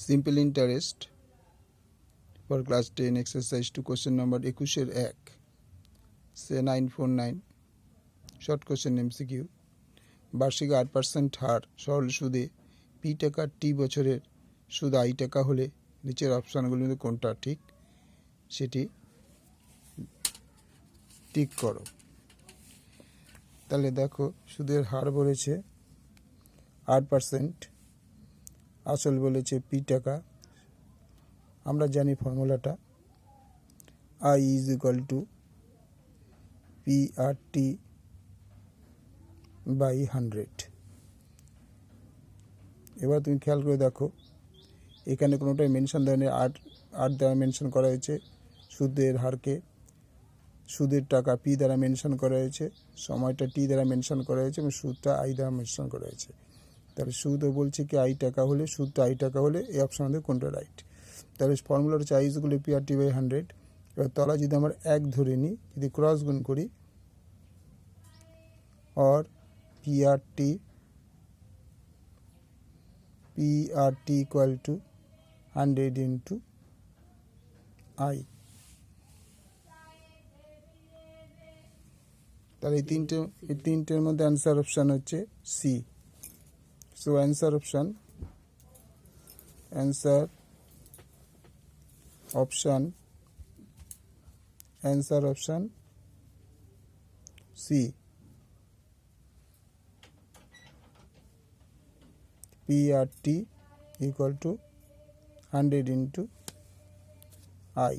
Simple interest for class 10 exercise two question number 21-এর 1 সে 949 short question MCQ. বার্ষিক 8% হার সরল সুদে পি টাকা টি বছরের সুদ আই টাকা হলে নিচের অপশানগুলির মধ্যে কোনটা ঠিক সেটি টিক করো। তাহলে দেখো, সুদের হার বলেছে 8%, আসল বলেছে পি টাকা। আমরা জানি ফর্মুলাটা I is equal to P R T by 100। এবার তুমি খেয়াল করে দেখো, এখানে কোনোটাই মেনশন দেয়নি। আট দ্বারা মেনশন করা হয়েছে, সুদের হারকে সুদের টাকা পি দ্বারা মেনশন করা হয়েছে, সময়টা টি দ্বারা মেনশন করা হয়েছে এবং সুদটা আই দ্বারা মেনশন করা হয়েছে। তাহলে সুদও বলছে কি আই টাকা হলে, সুদটা আই টাকা হলে এই অপশন আমাদের কোনটা রাইট। তাহলে ফর্মুলা হচ্ছে I equal to P R T by 100। এবার তলা যদি আমরা 1 ধরে নিই, যদি ক্রস গুণ করি, और P R T equal to 100 into I. তাহলে এই তিনটের মধ্যে অ্যান্সার অপশান হচ্ছে C. So answer option C, P R T equal to 100 into I.